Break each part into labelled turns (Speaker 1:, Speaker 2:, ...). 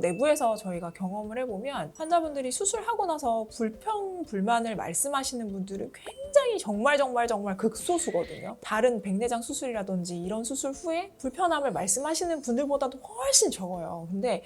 Speaker 1: 내부에서 저희가 경험을 해보면 환자분들이 수술하고 나서 불평, 불만을 말씀하시는 분들은 굉장히 정말 극소수거든요. 다른 백내장 수술이라든지 이런 수술 후에 불편함을 말씀하시는 분들보다도 훨씬 적어요. 근데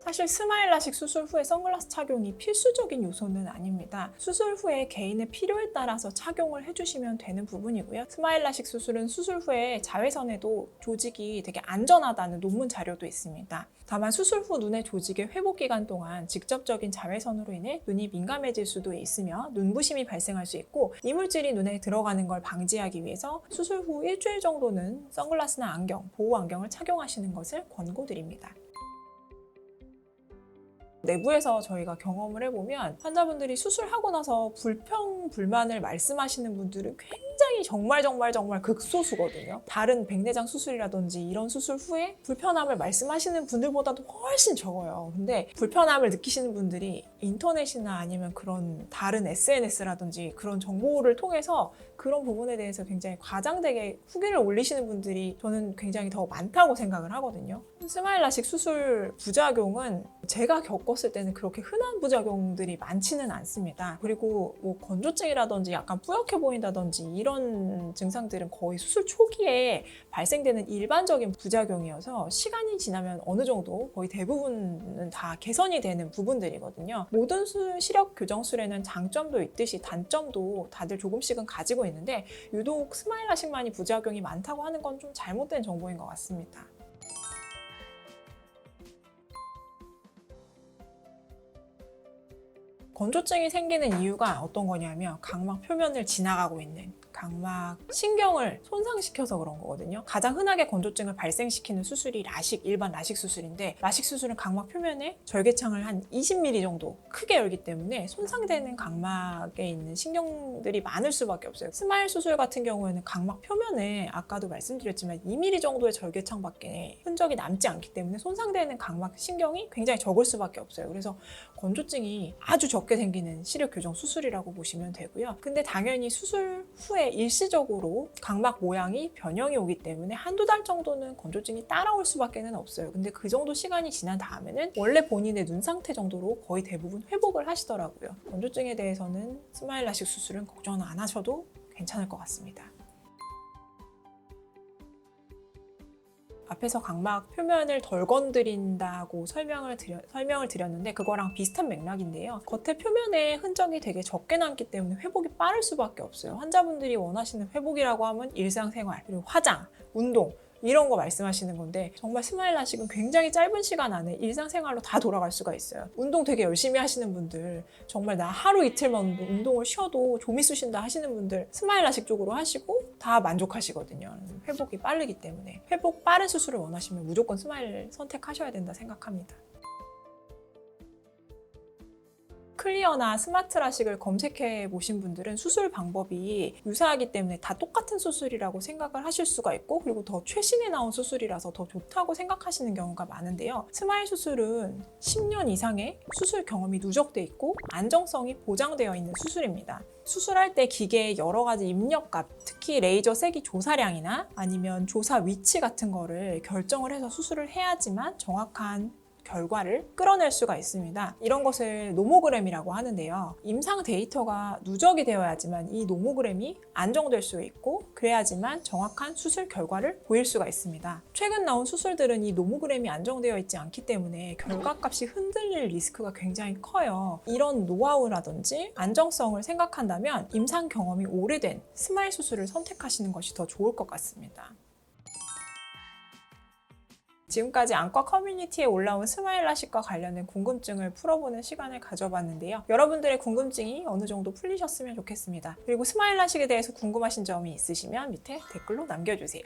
Speaker 1: 사실 스마일 라식 수술 후에 선글라스 착용이 필수적인 요소는 아닙니다. 수술 후에 개인의 필요에 따라서 착용을 해주시면 되는 부분이고요. 스마일 라식 수술은 수술 후에 자외선에도 조직이 되게 안전하다는 논문 자료도 있습니다. 다만 수술 후 눈의 조직의 회복 기간 동안 직접적인 자외선으로 인해 눈이 민감해질 수도 있으며 눈부심이 발생할 수 있고 이물질이 눈에 들어가는 걸 방지하기 위해서 수술 후 일주일 정도는 선글라스나 안경, 보호 안경을 착용하시는 것을 권고드립니다. 내부에서 저희가 경험을 해보면 환자분들이 수술하고 나서 불평, 불만을 말씀하시는 분들은 굉장히 정말 극소수거든요. 다른 백내장 수술이라든지 이런 수술 후에 불편함을 말씀하시는 분들보다도 훨씬 적어요. 근데 불편함을 느끼시는 분들이 인터넷이나 아니면 그런 다른 SNS라든지 그런 정보를 통해서 그런 부분에 대해서 굉장히 과장되게 후기를 올리시는 분들이 저는 굉장히 더 많다고 생각을 하거든요. 스마일 라식 수술 부작용은 제가 겪었을 때는 그렇게 흔한 부작용들이 많지는 않습니다. 그리고 뭐 건조증이라든지 약간 뿌옇게 보인다든지 이런 증상들은 거의 수술 초기에 발생되는 일반적인 부작용이어서 시간이 지나면 어느 정도 거의 대부분은 다 개선이 되는 부분들이거든요. 모든 시력 교정술에는 장점도 있듯이 단점도 다들 조금씩은 가지고 있는데 유독 스마일 라식만이 부작용이 많다고 하는 건 좀 잘못된 정보인 것 같습니다. 건조증이 생기는 이유가 어떤 거냐면 각막 표면을 지나가고 있는 각막 신경을 손상시켜서 그런 거거든요. 가장 흔하게 건조증을 발생시키는 수술이 일반 라식 수술인데 라식 수술은 각막 표면에 절개창을 한 20mm 정도 크게 열기 때문에 손상되는 각막에 있는 신경들이 많을 수밖에 없어요. 스마일 수술 같은 경우에는 각막 표면에 아까도 말씀드렸지만 2mm 정도의 절개창밖에 흔적이 남지 않기 때문에 손상되는 각막 신경이 굉장히 적을 수밖에 없어요. 그래서 건조증이 아주 적게 생기는 시력 교정 수술이라고 보시면 되고요. 근데 당연히 수술 후에 일시적으로 각막 모양이 변형이 오기 때문에 한두 달 정도는 건조증이 따라올 수밖에 없어요. 근데 그 정도 시간이 지난 다음에는 원래 본인의 눈 상태 정도로 거의 대부분 회복을 하시더라고요. 건조증에 대해서는 스마일 라식 수술은 걱정 안 하셔도 괜찮을 것 같습니다. 앞에서 각막 표면을 덜 건드린다고 설명을 드렸는데 그거랑 비슷한 맥락인데요. 겉에 표면에 흔적이 되게 적게 남기 때문에 회복이 빠를 수밖에 없어요. 환자분들이 원하시는 회복이라고 하면 일상생활, 그리고 화장, 운동 이런 거 말씀하시는 건데 정말 스마일 라식은 굉장히 짧은 시간 안에 일상생활로 다 돌아갈 수가 있어요. 운동 되게 열심히 하시는 분들, 정말 나 하루 이틀만 운동을 쉬어도 좀이 쑤신다 하시는 분들 스마일 라식 쪽으로 하시고 다 만족하시거든요. 회복이 빠르기 때문에 회복 빠른 수술을 원하시면 무조건 스마일 선택하셔야 된다 생각합니다. 클리어나 스마트 라식을 검색해 보신 분들은 수술 방법이 유사하기 때문에 다 똑같은 수술이라고 생각을 하실 수가 있고 그리고 더 최신에 나온 수술이라서 더 좋다고 생각하시는 경우가 많은데요. 스마일 수술은 10년 이상의 수술 경험이 누적돼 있고 안정성이 보장되어 있는 수술입니다. 수술할 때 기계의 여러 가지 입력값, 특히 레이저 세기 조사량이나 아니면 조사 위치 같은 거를 결정을 해서 수술을 해야지만 정확한 결과를 끌어낼 수가 있습니다. 이런 것을 노모그램이라고 하는데요. 임상 데이터가 누적이 되어야지만 이 노모그램이 안정될 수 있고 그래야지만 정확한 수술 결과를 보일 수가 있습니다. 최근 나온 수술들은 이 노모그램이 안정되어 있지 않기 때문에 결과값이 흔들릴 리스크가 굉장히 커요. 이런 노하우라든지 안정성을 생각한다면 임상 경험이 오래된 스마일 수술을 선택하시는 것이 더 좋을 것 같습니다. 지금까지 안과 커뮤니티에 올라온 스마일 라식과 관련된 궁금증을 풀어보는 시간을 가져봤는데요. 여러분들의 궁금증이 어느 정도 풀리셨으면 좋겠습니다. 그리고 스마일 라식에 대해서 궁금하신 점이 있으시면 밑에 댓글로 남겨주세요.